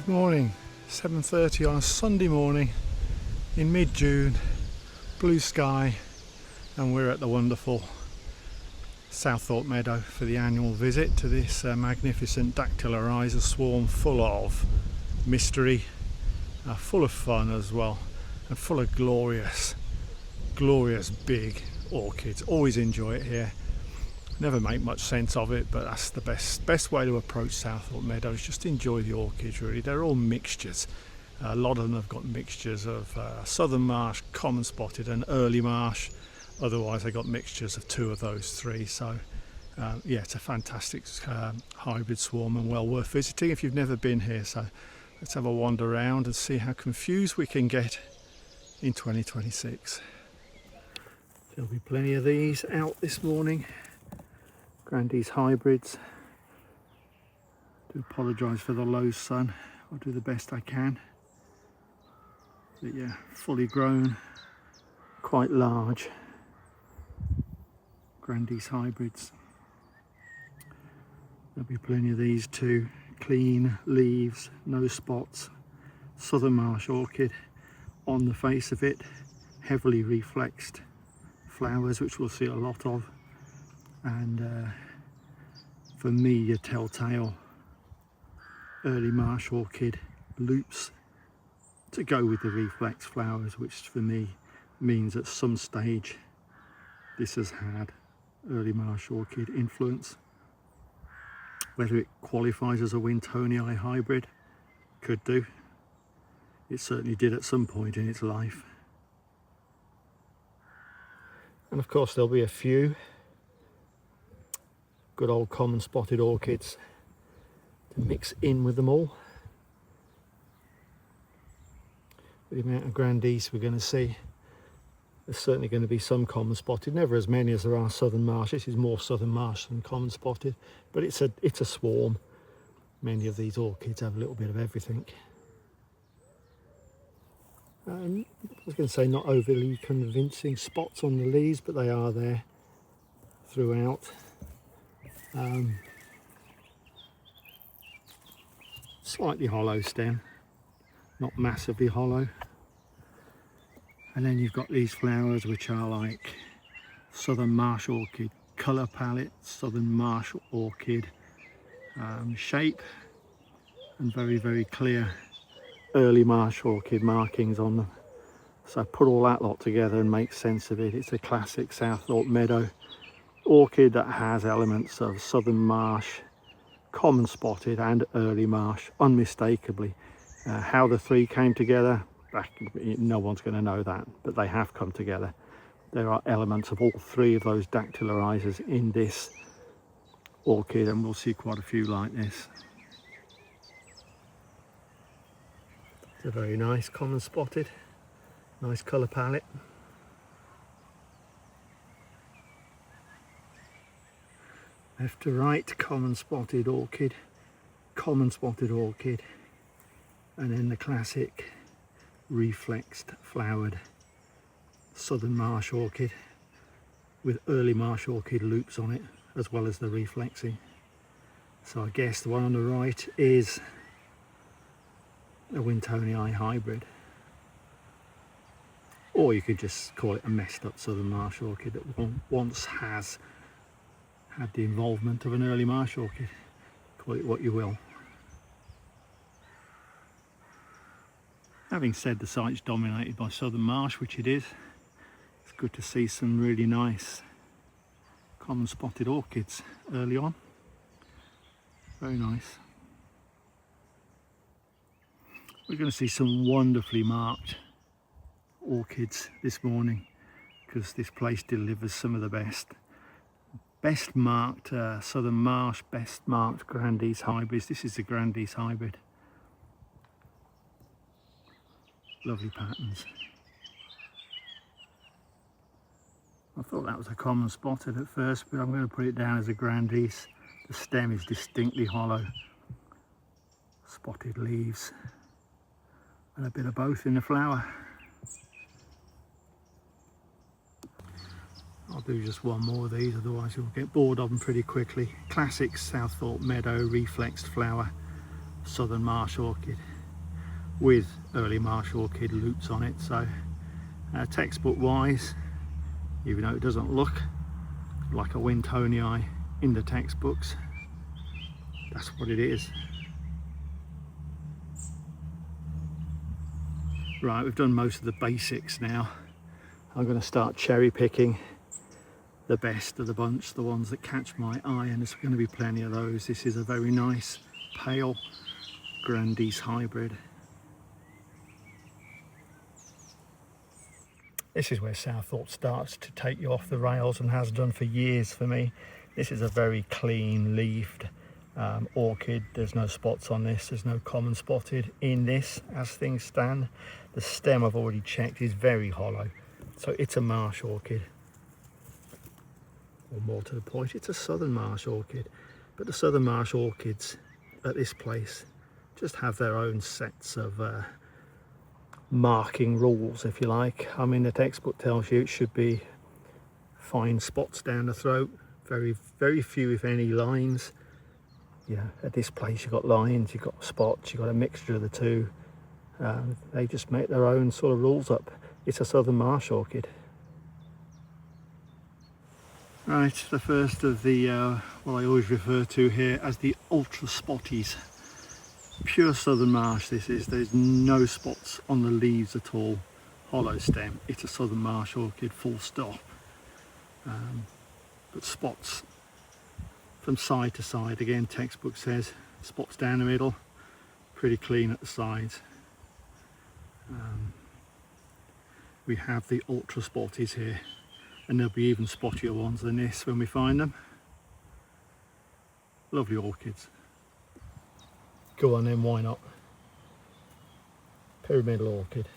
Good morning, 7:30 on a Sunday morning in mid-June, blue sky, and we're at the wonderful Southorpe Meadow for the annual visit to this magnificent Dactylorhiza swarm, full of mystery, full of fun as well, and full of glorious big orchids. Always enjoy it here. Never make much sense of it, but that's the best way to approach Southorpe Meadow, is just enjoy the orchids really. They're all mixtures. A lot of them have got mixtures of southern marsh, common spotted and early marsh. Otherwise they got mixtures of two of those three. So yeah, it's a fantastic hybrid swarm and well worth visiting if you've never been here. So let's have a wander around and see how confused we can get in 2026. There'll be plenty of these out this morning. Grandees hybrids. Do apologise for the low sun. I'll do the best I can. But yeah, fully grown, quite large Grandees hybrids. There'll be plenty of these too. Clean leaves, no spots. Southern marsh orchid on the face of it. Heavily reflexed flowers, which we'll see a lot of. And for me, your telltale early marsh orchid loops to go with the reflex flowers, which for me means at some stage this has had early marsh orchid influence. Whether it qualifies as a Wintonii hybrid, could do. It certainly did at some point in its life. And of course there'll be a few good old common spotted orchids to mix in with them all. With the amount of Grandees we're going to see, there's certainly going to be some common spotted, never as many as there are southern marsh. This is more southern marsh than common spotted, but it's a swarm. Many of these orchids have a little bit of everything. I was going to say not overly convincing spots on the leaves, but they are there throughout. Slightly hollow stem, not massively hollow. And then you've got these flowers which are like southern marsh orchid colour palette, southern marsh orchid shape, and very clear early marsh orchid markings on them. So put all that lot together and make sense of it. It's a classic Southorpe Meadow orchid that has elements of southern marsh, common spotted and early marsh, unmistakably. How the three came together, no one's going to know that, but they have come together. There are elements of all three of those Dactylorhizas in this orchid, and we'll see quite a few like this. It's a very nice common spotted, nice colour palette. Left to right, common spotted orchid, and then the classic reflexed flowered southern marsh orchid with early marsh orchid loops on it, as well as the reflexing. So I guess the one on the right is a Wintonii hybrid, or you could just call it a messed up southern marsh orchid that once has had the involvement of an early marsh orchid. Call it what you will. Having said the site's dominated by southern marsh, which it is, it's good to see some really nice common spotted orchids early on. Very nice. We're going to see some wonderfully marked orchids this morning, because this place delivers some of the best marked southern marsh, best marked Grandees hybrids. This is the Grandees hybrid. Lovely patterns. I thought that was a common spotted at first, but I'm going to put it down as a Grandees. The stem is distinctly hollow. Spotted leaves and a bit of both in the flower. I'll do just one more of these, otherwise you'll get bored of them pretty quickly. Classic Southorpe Meadow reflexed flower, southern marsh orchid. with early marsh orchid loops on it. So textbook wise, even though it doesn't look like a Wintonii in the textbooks, that's what it is. Right, we've done most of the basics now. I'm going to start cherry picking the best of the bunch, the ones that catch my eye, and there's going to be plenty of those. This is a very nice pale Grandice hybrid. This is where Southorpe starts to take you off the rails, and has done for years for me. This is a very clean leaved orchid. There's no spots on this, there's no common spotted in this as things stand. The stem, I've already checked, is very hollow, so it's a marsh orchid, or more to the point, it's a southern marsh orchid. But the southern marsh orchids at this place just have their own sets of marking rules, if you like. I mean, the textbook tells you it should be fine spots down the throat, very few if any lines. You know, at this place you've got lines, you've got spots, you've got a mixture of the two. They just make their own sort of rules up. It's a southern marsh orchid. Right, the first of the what I always refer to here as the ultra spotties. Pure southern marsh this is. There's no spots on the leaves at all. Hollow stem. It's a southern marsh orchid, full stop. But spots from side to side. Again, textbook says spots down the middle, pretty clean at the sides. We have the ultra spotties here, and there'll be even spottier ones than this when we find them. Lovely orchids. Go on then, why not? Pyramidal orchid.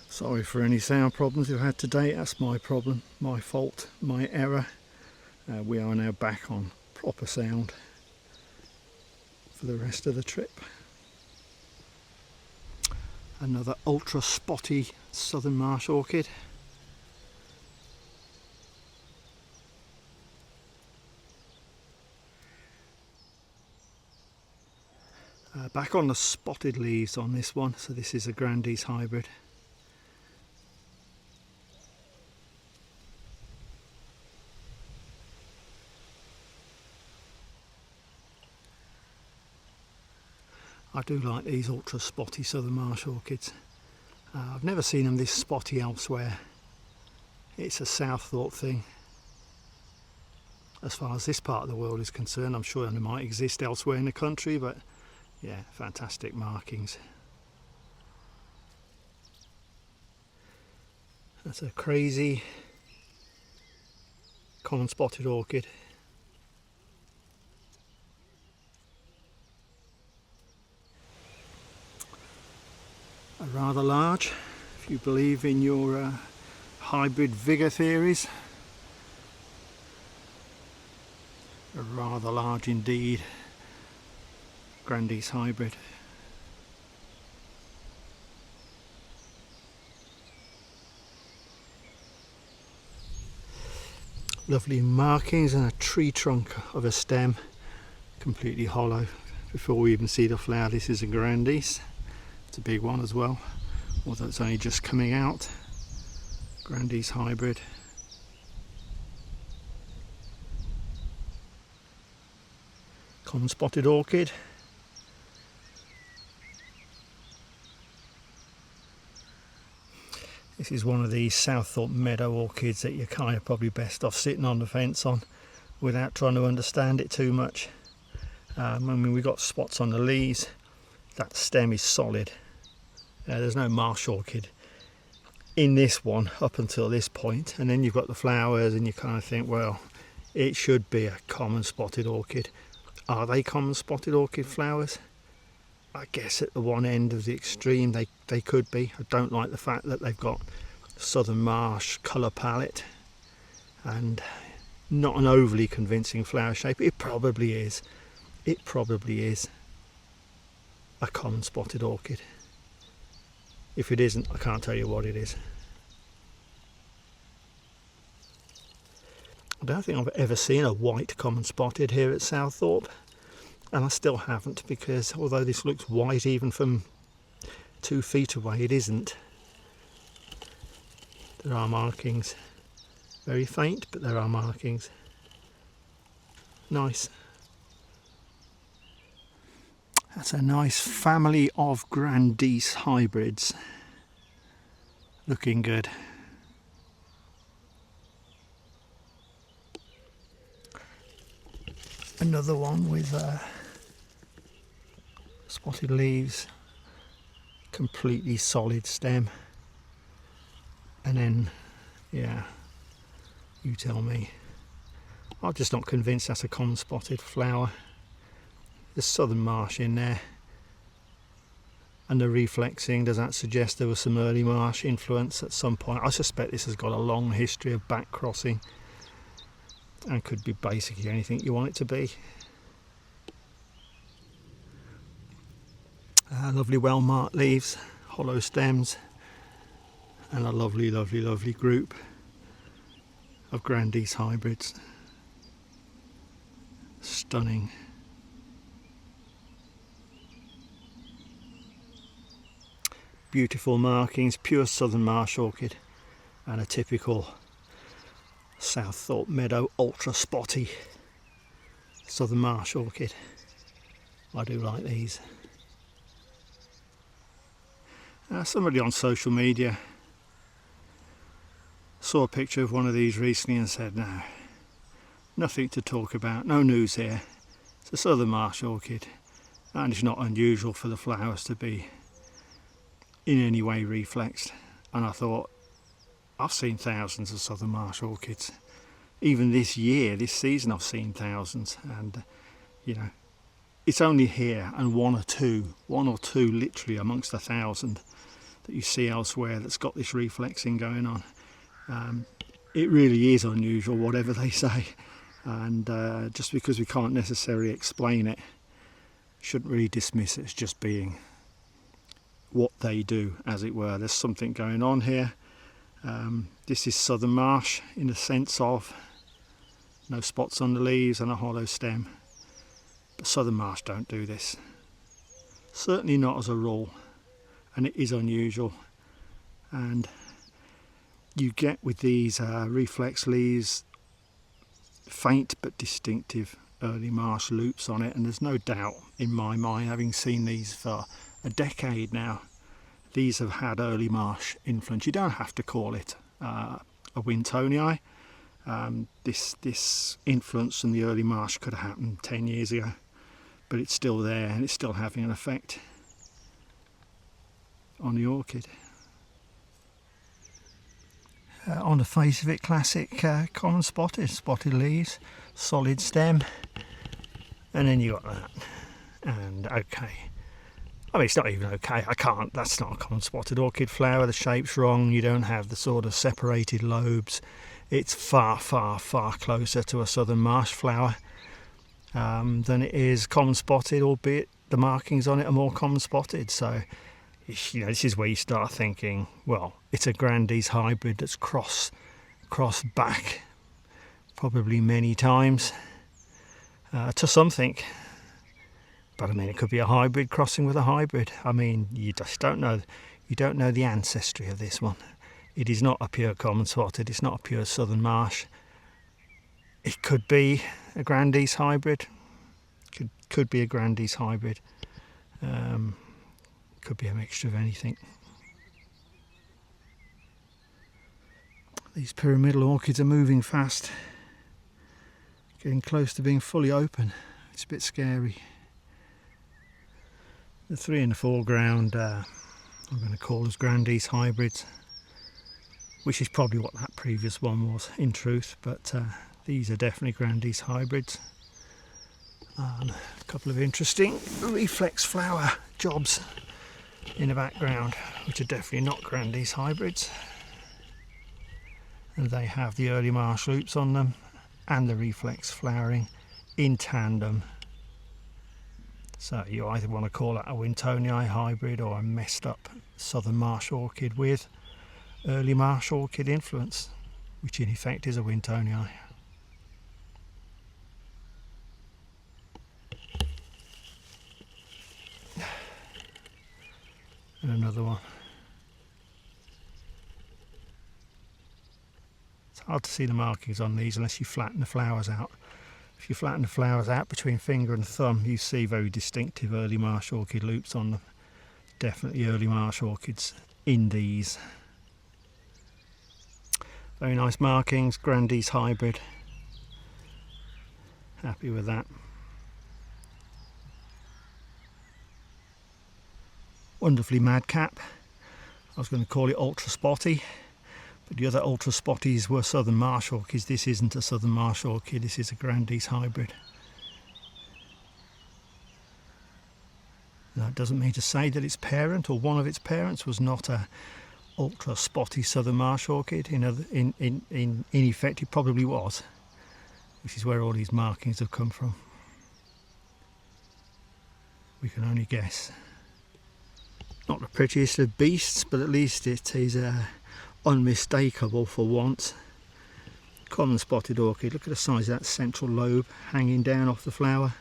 Sorry for any sound problems you've had today. That's my problem, my fault, my error. We are now back on proper sound for the rest of the trip. Another ultra spotty southern marsh orchid. Back on the spotted leaves on this one, so this is a Grandice hybrid. I do like these ultra spotty southern marsh orchids. I've never seen them this spotty elsewhere. It's a Southorpe thing. As far as this part of the world is concerned, I'm sure they might exist elsewhere in the country, but yeah, fantastic markings. That's a crazy common spotted orchid. Rather large, if you believe in your hybrid vigour theories. A rather large indeed Grandice hybrid. Lovely markings and a tree trunk of a stem, completely hollow before we even see the flower. This is a Grandice. It's a big one as well, although it's only just coming out. Grandice hybrid. Common spotted orchid. This is one of these Southorpe Meadow orchids that you're kind of probably best off sitting on the fence on without trying to understand it too much. I mean, we've got spots on the leaves. That stem is solid. There's no marsh orchid in this one up until this point, and then you've got the flowers and you kind of think, well, it should be a common spotted orchid. Are they common spotted orchid flowers? I guess at the one end of the extreme they could be. I don't like the fact that they've got southern marsh colour palette and not an overly convincing flower shape. It probably is. It probably is a common spotted orchid. If it isn't, I can't tell you what it is. I don't think I've ever seen a white common spotted here at Southorpe, and I still haven't, because although this looks white even from 2 feet away, it isn't. There are markings, very faint, but there are markings. Nice. That's a nice family of Grandice hybrids. Looking good. Another one with spotted leaves, completely solid stem, and then, yeah, you tell me. I'm just not convinced that's a common spotted flower. There's southern marsh in there, and the reflexing, does that suggest there was some early marsh influence at some point? I suspect this has got a long history of back crossing and could be basically anything you want it to be. Lovely well marked leaves, hollow stems, and a lovely, lovely, lovely group of Grandice hybrids. Stunning. Beautiful markings, pure southern marsh orchid, and a typical Southorpe Meadow ultra spotty southern marsh orchid. I do like these. Somebody on social media saw a picture of one of these recently and said, no, nothing to talk about, no news here. It's a southern marsh orchid, and it's not unusual for the flowers to be in any way reflexed. And I thought, I've seen thousands of southern marsh orchids. Even this year, this season, I've seen thousands, and you know, it's only here and one or two literally amongst 1,000 that you see elsewhere that's got this reflexing going on. It really is unusual, whatever they say, and just because we can't necessarily explain it, shouldn't really dismiss it as just being what they do, as it were. There's something going on here. This is southern marsh in the sense of no spots on the leaves and a hollow stem, but southern marsh don't do this, certainly not as a rule, and it is unusual. And you get with these reflex leaves faint but distinctive early marsh loops on it, and there's no doubt in my mind, having seen these for a decade now, these have had early marsh influence. You don't have to call it a Wintonii. This influence from the early marsh could have happened 10 years ago, but it's still there and it's still having an effect on the orchid. On the face of it, classic common spotted leaves, solid stem, and then you got that. And okay, I mean, it's not even okay, that's not a common spotted orchid flower. The shape's wrong, you don't have the sort of separated lobes. It's far, far, far closer to a southern marsh flower than it is common spotted, albeit the markings on it are more common spotted. So, you know, this is where you start thinking, well, it's a Grandice hybrid that's crossed back probably many times to something. But I mean, it could be a hybrid crossing with a hybrid. I mean, you just don't know. You don't know the ancestry of this one. It is not a pure common spotted. It's not a pure southern marsh. It could be a Grandice hybrid. Could be a Grandice hybrid. Could be a mixture of anything. These pyramidal orchids are moving fast, getting close to being fully open. It's a bit scary. The three in the foreground I'm going to call as Grandice hybrids, which is probably what that previous one was in truth, but these are definitely Grandice hybrids. And a couple of interesting reflex flower jobs in the background, which are definitely not Grandice hybrids, and they have the early marsh loops on them and the reflex flowering in tandem. So you either want to call that a Wintonii hybrid or a messed up southern marsh orchid with early marsh orchid influence, which in effect is a Wintonii. And another one. It's hard to see the markings on these unless you flatten the flowers out. If you flatten the flowers out between finger and thumb, you see very distinctive early marsh orchid loops on them. Definitely early marsh orchids in these. Very nice markings, Grandees hybrid. Happy with that. Wonderfully madcap. I was going to call it ultra spotty, but the other ultra spotties were southern marsh orchids. This isn't a southern marsh orchid, this is a Grandees hybrid. That doesn't mean to say that its parent or one of its parents was not a ultra spotty southern marsh orchid. In effect, it probably was, which is where all these markings have come from. We can only guess. Not the prettiest of beasts, but at least it is unmistakable for once. Common spotted orchid. Look at the size of that central lobe hanging down off the flower.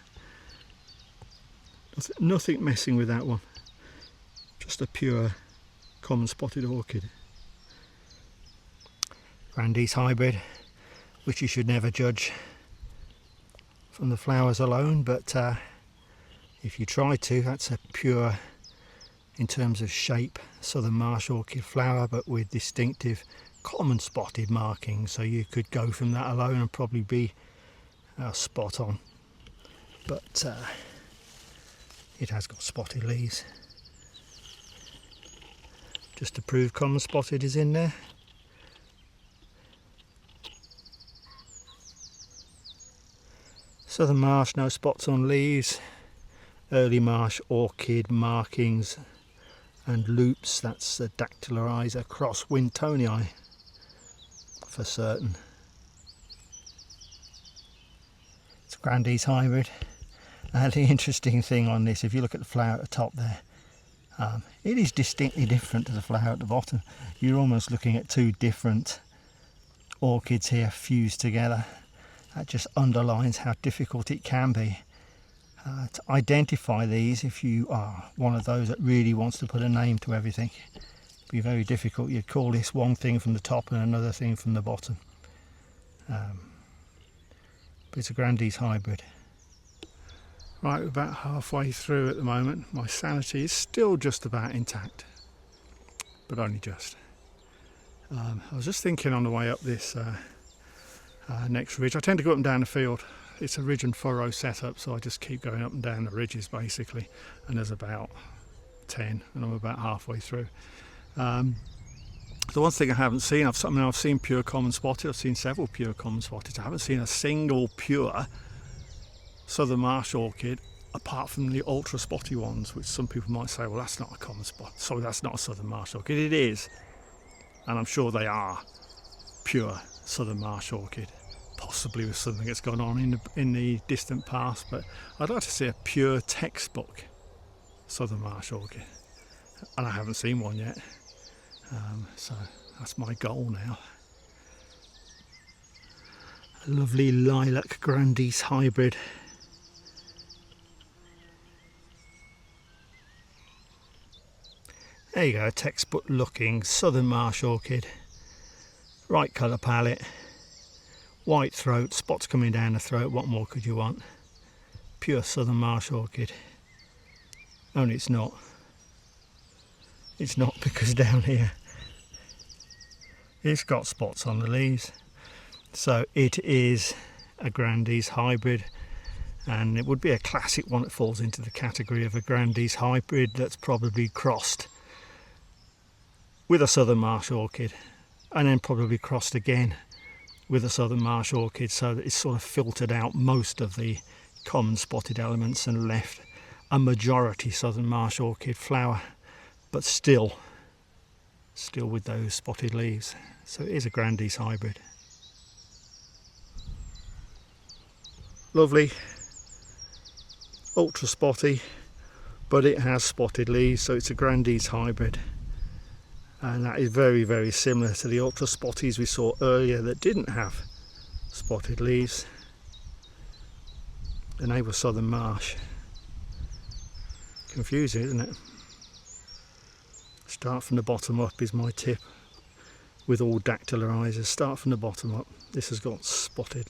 Nothing messing with that one. Just a pure common spotted orchid. Grandees hybrid, which you should never judge from the flowers alone, but if you try to, that's a pure, in terms of shape, southern marsh orchid flower, but with distinctive common spotted markings. So you could go from that alone and probably be spot on. But it has got spotted leaves. Just to prove common spotted is in there. Southern marsh, no spots on leaves. Early marsh orchid markings and loops. That's the Dactylorhiza cross Wintonii for certain. It's a Grandees hybrid. And the interesting thing on this, if you look at the flower at the top there, it is distinctly different to the flower at the bottom. You're almost looking at two different orchids here fused together. That just underlines how difficult it can be to identify these if you are one of those that really wants to put a name to everything. It'd be very difficult. You'd call this one thing from the top and another thing from the bottom. But it's a Grandees hybrid. Right, we're about halfway through at the moment. My sanity is still just about intact, but only just. I was just thinking on the way up this next ridge. I tend to go up and down the field. It's a ridge and furrow setup, so I just keep going up and down the ridges basically, and there's about 10 and I'm about halfway through. The one thing I haven't seen, I've seen pure common spotted, I've seen several pure common spotted. I haven't seen a single pure southern marsh orchid apart from the ultra spotty ones, which some people might say, well, that's not a common spot, so that's not a southern marsh orchid. It is, and I'm sure they are pure southern marsh orchid, possibly with something that's gone on in the distant past, but I'd like to see a pure textbook southern marsh orchid, and I haven't seen one yet, so that's my goal now. A lovely lilac Grandees hybrid. There you go, a textbook looking southern marsh orchid. Right colour palette, white throat, spots coming down the throat, what more could you want? Pure southern marsh orchid. Only it's not. It's not, because down here it's got spots on the leaves. So it is a Grandees hybrid, and it would be a classic one that falls into the category of a Grandees hybrid that's probably crossed with a southern marsh orchid, and then probably crossed again with a southern marsh orchid, so that it's sort of filtered out most of the common spotted elements and left a majority southern marsh orchid flower, but still with those spotted leaves. So it is a Grandees hybrid. Lovely, ultra spotty, but it has spotted leaves, so it's a Grandees hybrid. And that is very, very similar to the ultra spotties we saw earlier that didn't have spotted leaves. And they were southern marsh. Confusing, isn't it? Start from the bottom up is my tip with all Dactylorhiza. Start from the bottom up. This has got spotted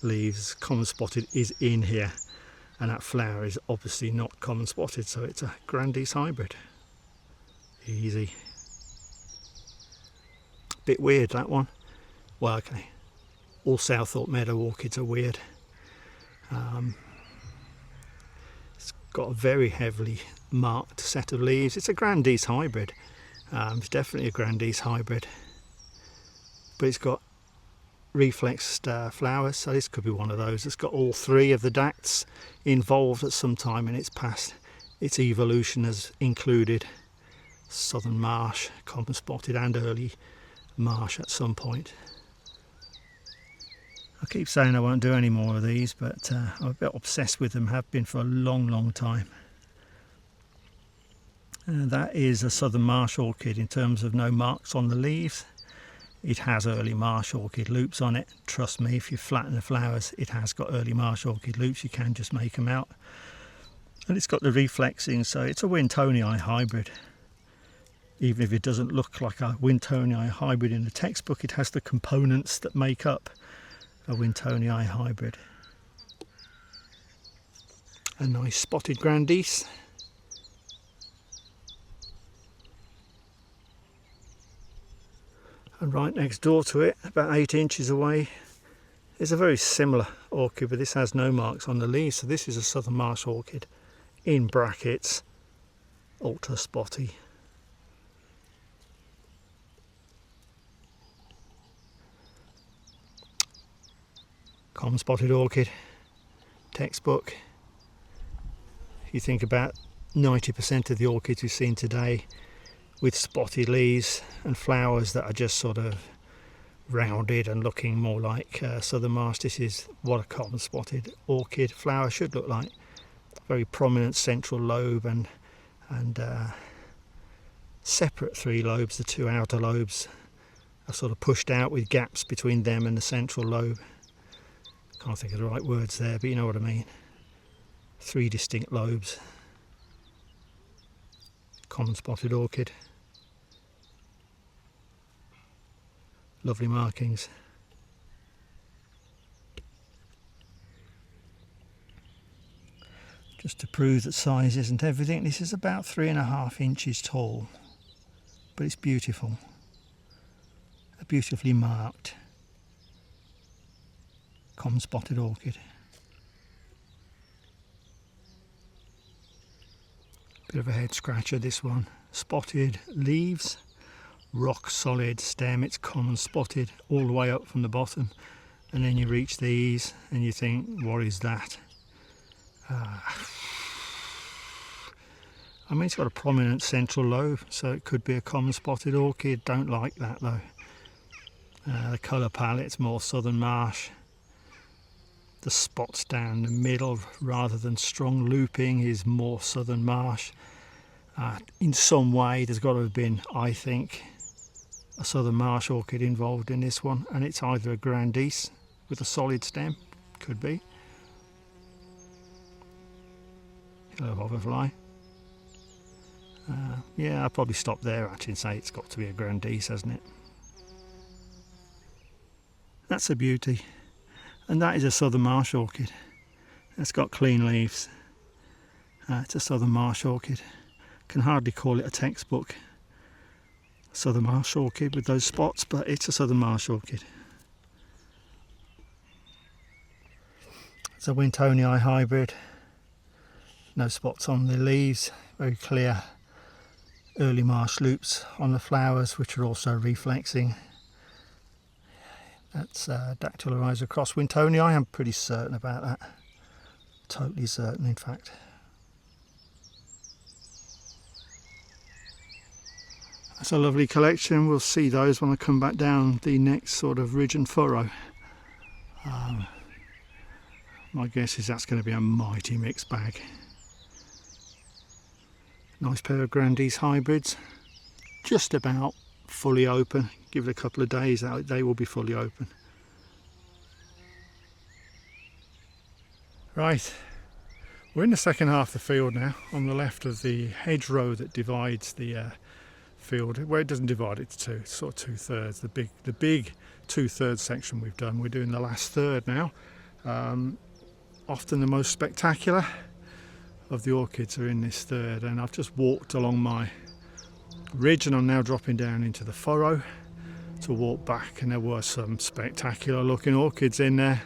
leaves. Common spotted is in here, and that flower is obviously not common spotted, so it's a Grandees hybrid. Easy. Bit weird, that one. Well, okay, all Southorpe Meadow orchids are weird. It's got a very heavily marked set of leaves. It's a Grandees hybrid. It's definitely a Grandees hybrid, but it's got reflexed flowers, so this could be one of those. It's got all three of the dacts involved at some time in its past. Its evolution has included southern marsh, common spotted, and early marsh at some point. I keep saying I won't do any more of these, but I'm a bit obsessed with them, have been for a long time. That is a southern marsh orchid in terms of no marks on the leaves. It has early marsh orchid loops on it. Trust me, if you flatten the flowers, it has got early marsh orchid loops. You can just make them out. And it's got the reflexing, so it's a Wintonii hybrid. Even if it doesn't look like a Wintonii hybrid in the textbook, it has the components that make up a Wintonii hybrid. A nice spotted Grandees. And right next door to it, about 8 inches away, is a very similar orchid, but this has no marks on the leaves. So this is a southern marsh orchid, in brackets, ultra spotty. Common spotted orchid, textbook. If you think about 90% of the orchids we've seen today with spotted leaves and flowers that are just sort of rounded and looking more like southern marsh, this is what a common spotted orchid flower should look like. Very prominent central lobe and separate 3 lobes. The 2 outer lobes are sort of pushed out with gaps between them and the central lobe. Can't think of the right words there, but you know what I mean. 3 distinct lobes. Common spotted orchid. Lovely markings. Just to prove that size isn't everything, this is about 3.5 inches tall, but it's beautiful. A beautifully marked common spotted orchid. Bit of a head scratcher, this one. Spotted leaves, rock solid stem. It's common spotted all the way up from the bottom, and then you reach these and you think, what is that? I mean, it's got a prominent central lobe, so it could be a common spotted orchid. Don't like that though. The colour palette's more southern marsh. The spots down the middle rather than strong looping is more southern marsh. In some way there's got to have been, I think, a southern marsh orchid involved in this one, and it's either a Grandees with a solid stem, could be. Hello hoverfly. Yeah, I'll probably stop there actually and say it's got to be a Grandees, hasn't it? That's a beauty. And that is a southern marsh orchid. It's got clean leaves. It's a southern marsh orchid. Can hardly call it a textbook southern marsh orchid with those spots, but it's a southern marsh orchid. It's a Wintonii hybrid. No spots on the leaves. Very clear early marsh loops on the flowers, which are also reflexing. That's Dactylorhiza cross Wintonii. I am pretty certain about that. Totally certain, in fact. That's a lovely collection. We'll see those when I come back down the next sort of ridge and furrow. My guess is that's going to be a mighty mixed bag. Nice pair of Grandees hybrids. Just about fully open. Give it a couple of days, they will be fully open. Right, we're in the second half of the field now, on the left of the hedgerow that divides the field where it doesn't divide it to two. It's sort of 2/3. The big 2/3 section we've done. We're doing the last third now. Often the most spectacular of the orchids are in this third, and I've just walked along my ridge and I'm now dropping down into the furrow to walk back, and there were some spectacular looking orchids in there.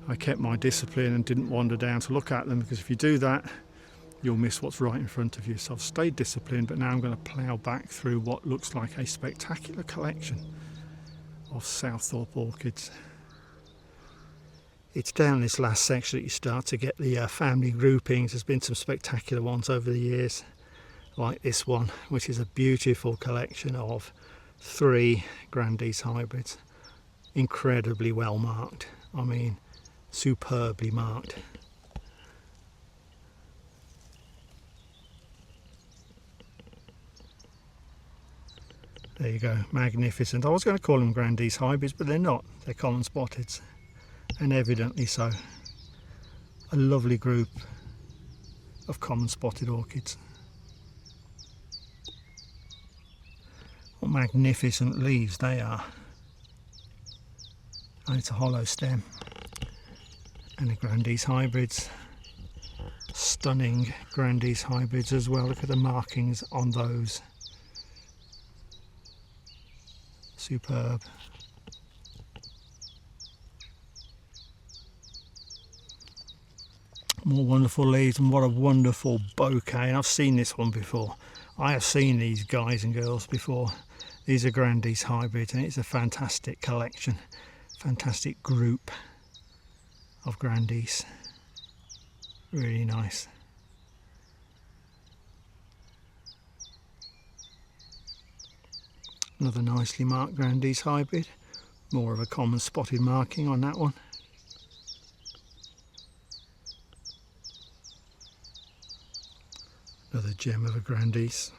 I kept my discipline and didn't wander down to look at them, because if you do that you'll miss what's right in front of you. So I've stayed disciplined, but now I'm going to plough back through what looks like a spectacular collection of Southorpe orchids. It's down this last section that you start to get the family groupings. There's been some spectacular ones over the years, like this one, which is a beautiful collection of 3 Grandees hybrids. Incredibly well marked. I mean, superbly marked. There you go, magnificent. I was going to call them Grandees hybrids, but they're not. They're common spotteds, and evidently so. A lovely group of common spotted orchids. What magnificent leaves they are. And it's a hollow stem. And the Grandees hybrids. Stunning Grandees hybrids as well. Look at the markings on those. Superb. More wonderful leaves, and what a wonderful bouquet. And I've seen this one before. I have seen these guys and girls before. These are Grandees hybrids, and it's a fantastic collection, fantastic group of Grandees. Really nice. Another nicely marked Grandees hybrid. More of a common spotted marking on that one. Another gem of a Grandees.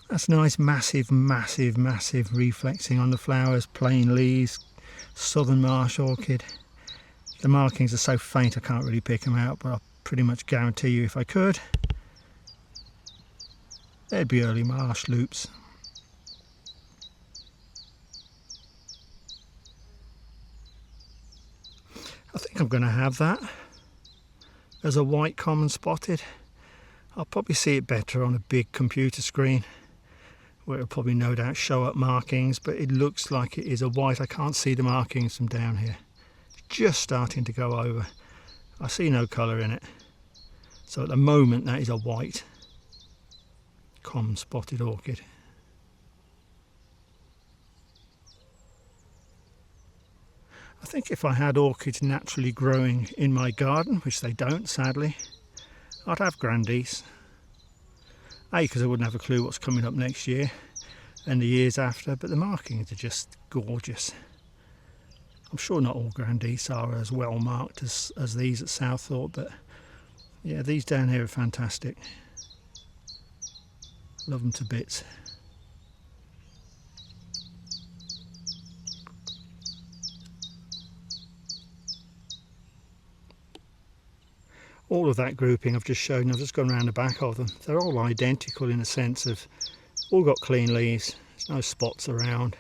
That's nice, massive, massive, massive reflexing on the flowers, plain leaves, southern marsh orchid. The markings are so faint I can't really pick them out, but I pretty much guarantee you if I could, they'd be early marsh loops. I think I'm going to have that as a white common spotted. I'll probably see it better on a big computer screen, where it'll probably no doubt show up markings, but it looks like it is a white. I can't see the markings from down here. It's just starting to go over. I see no colour in it. So at the moment that is a white common spotted orchid. I think if I had orchids naturally growing in my garden, which they don't sadly, I'd have Grandees. A, because I wouldn't have a clue what's coming up next year and the years after, but the markings are just gorgeous. I'm sure not all Grandees are as well marked as these at Southorpe, but yeah, these down here are fantastic. Love them to bits. All of that grouping I've just shown, I've just gone around the back of them. They're all identical in the sense of all got clean leaves, there's no spots around.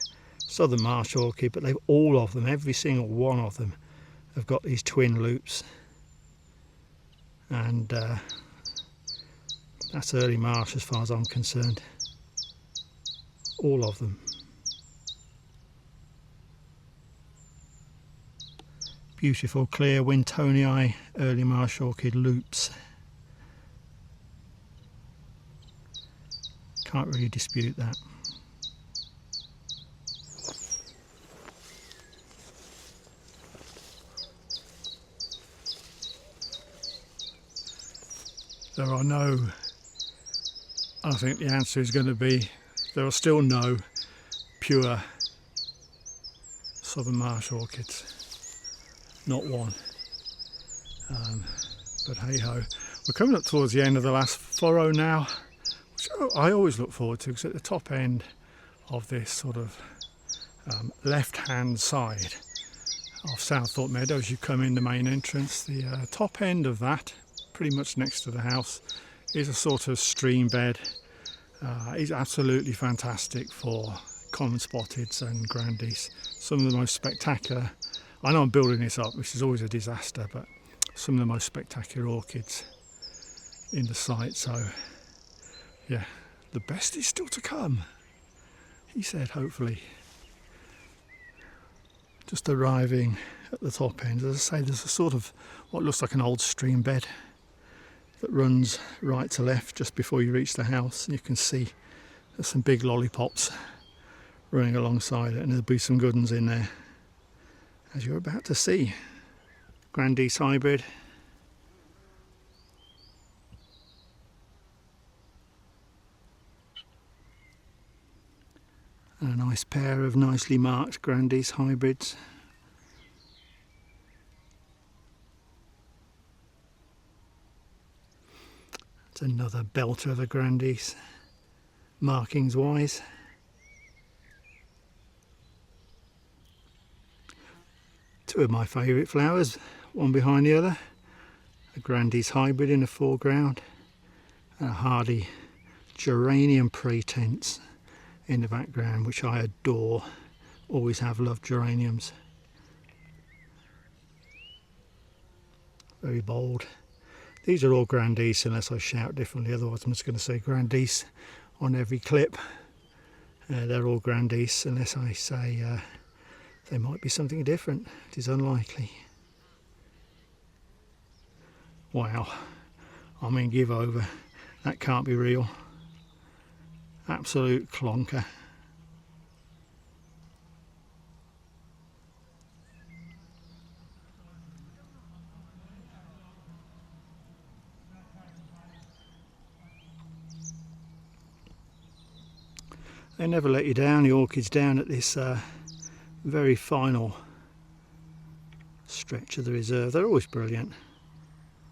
Southern marsh orchid, but they've all of them, every single one of them, have got these twin loops. And that's early marsh as far as I'm concerned. All of them. Beautiful clear Wintonii early marsh orchid loops. Can't really dispute that. There are no, I think the answer is going to be, there are still no pure southern marsh orchids. Not one. But hey ho. We're coming up towards the end of the last furrow now, which I always look forward to, because at the top end of this sort of left hand side of Southorpe Meadow as you come in the main entrance. The top end of that, pretty much next to the house, is a sort of stream bed. It's absolutely fantastic for common spotted and grandies. Some of the most spectacular, I know I'm building this up, which is always a disaster, but some of the most spectacular orchids in the site. So yeah, the best is still to come, he said, hopefully. Just arriving at the top end, as I say, there's a sort of what looks like an old stream bed that runs right to left just before you reach the house, and you can see there's some big lollipops running alongside it, and there'll be some good ones in there, as you're about to see. Grandies hybrid. And a nice pair of nicely marked Grandies hybrids. It's another belter of a Grandies, markings wise. Two of my favourite flowers, one behind the other. A Grandies hybrid in the foreground, and a hardy geranium pretense in the background, which I adore. Always have loved geraniums. Very bold. These are all Grandies unless I shout differently, otherwise I'm just going to say Grandies on every clip. They're all Grandies unless I say they might be something different. It is unlikely. Wow, I mean, give over. That can't be real. Absolute clonker. They never let you down, the orchids, down at this very final stretch of the reserve. They're always brilliant.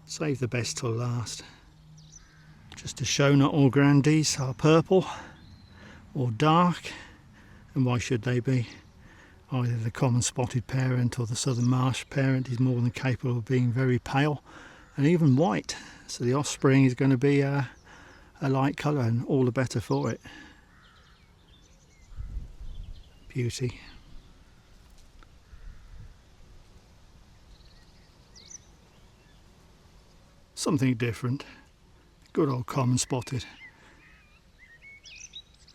Save the best till last. Just to show, not all Grandies are purple or dark, and why should they be? Either the common spotted parent or the southern marsh parent is more than capable of being very pale and even white, so the offspring is going to be a light colour, and all the better for it. Beauty. Something different. Good old common spotted.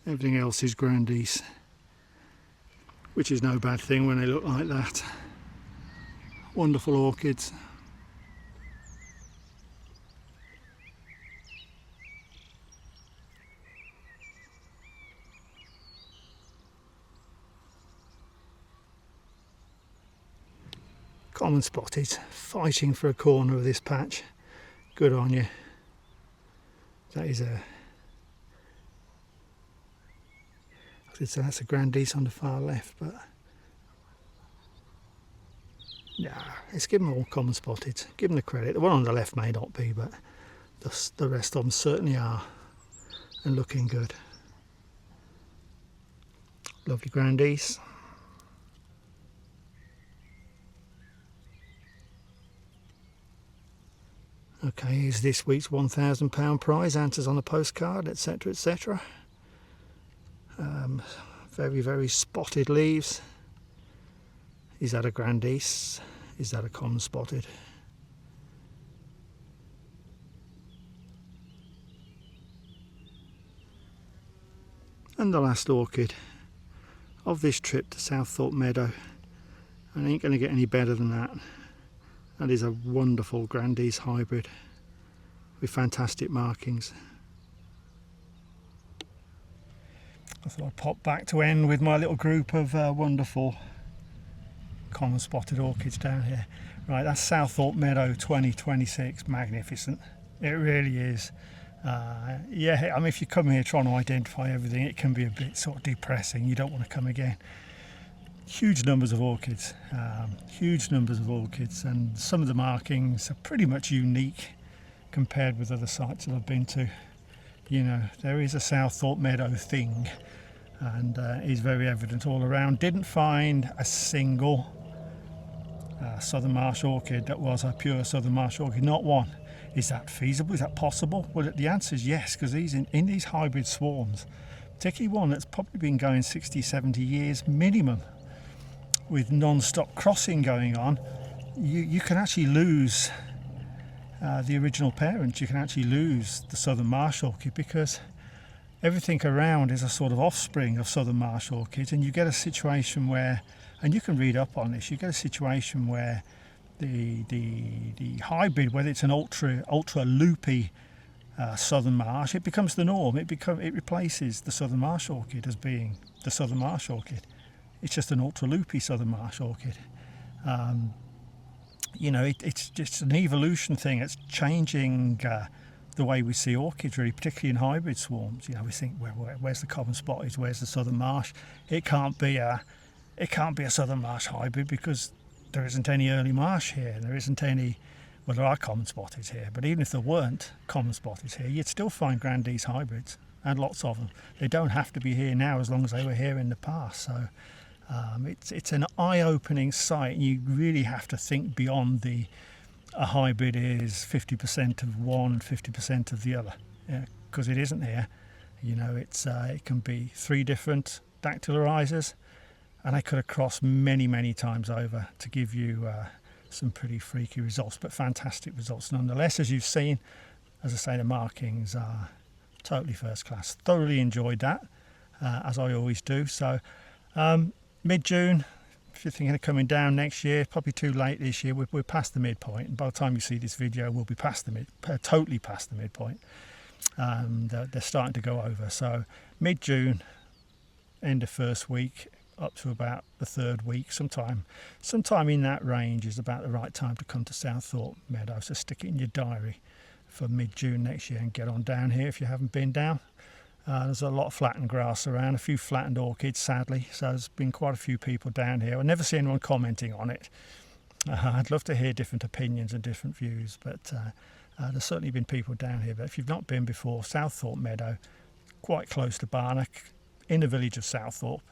Everything else is Grandies, which is no bad thing when they look like that. Wonderful orchids. Common spotted, fighting for a corner of this patch. Good on you. That is that's a Grandies on the far left, but yeah, let's give them all common spotted. Give them the credit. The one on the left may not be, but the rest of them certainly are, and looking good. Lovely Grandies. Okay, here's this week's £1,000 prize, answers on a postcard, etc, etc. Very, very spotted leaves. Is that a Grandies? Is that a common spotted? And the last orchid of this trip to Southorpe Meadow. I ain't going to get any better than that. That is a wonderful Grandies hybrid with fantastic markings. I thought I'd pop back to end with my little group of wonderful common spotted orchids down here. Right, that's Southorpe Meadow 2026. Magnificent. It really is. Yeah, I mean, if you come here trying to identify everything, it can be a bit sort of depressing. You don't want to come again. Huge numbers of orchids, and some of the markings are pretty much unique compared with other sites that I've been to. You know, there is a Southorpe Meadow thing, and is very evident all around. Didn't find a single southern marsh orchid that was a pure southern marsh orchid, not one. Is that feasible? Is that possible? Well, the answer is yes, because these in these hybrid swarms, particularly one that's probably been going 60, 70 years minimum, with non-stop crossing going on, you can actually lose the original parent. You can actually lose the southern marsh orchid, because everything around is a sort of offspring of southern marsh orchids, and you get a situation where, and you can read up on this, you get a situation where the hybrid, whether it's an ultra loopy southern marsh, it becomes the norm. It replaces the southern marsh orchid as being the southern marsh orchid. It's just an ultra loopy southern marsh orchid. You know, it's just an evolution thing. It's changing the way we see orchids, really, particularly in hybrid swarms. You know, we think, where's the common spotted? Where's the southern marsh? It can't be a southern marsh hybrid, because there isn't any early marsh here. There isn't any. Well, there are common spotted here, but even if there weren't common spotted here, you'd still find Grandees hybrids, and lots of them. They don't have to be here now as long as they were here in the past. So it's an eye-opening sight. You really have to think beyond a hybrid is 50% of one, 50% of the other, because it isn't here. You know, it can be 3 different Dactylorhizas, and I could have crossed many times over to give you some pretty freaky results, but fantastic results nonetheless. As you've seen, as I say, the markings are totally first class. Thoroughly enjoyed that, as I always do. So mid-June, if you're thinking of coming down next year, probably too late this year. We're past the midpoint, and by the time you see this video, we'll be totally past the midpoint. They're starting to go over. So mid-June, end of first week, up to about the 3rd week, sometime in that range is about the right time to come to Southorpe Meadow. So stick it in your diary for mid-June next year and get on down here if you haven't been down. There's a lot of flattened grass around, a few flattened orchids, sadly, so there's been quite a few people down here. I never see anyone commenting on it. I'd love to hear different opinions and different views, but there's certainly been people down here. But if you've not been before, Southorpe Meadow, quite close to Barnock, in the village of Southorpe,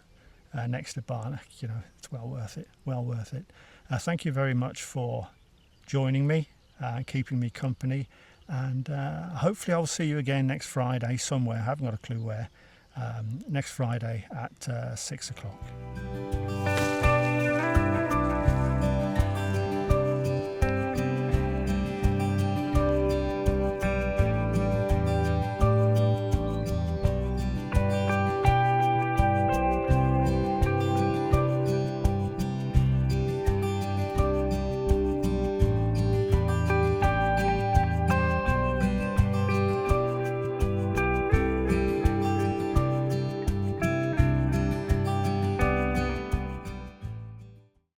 next to Barnock. You know, it's well worth it. Thank you very much for joining me and keeping me company, and hopefully I'll see you again next Friday somewhere. I haven't got a clue where. Next Friday at 6 o'clock.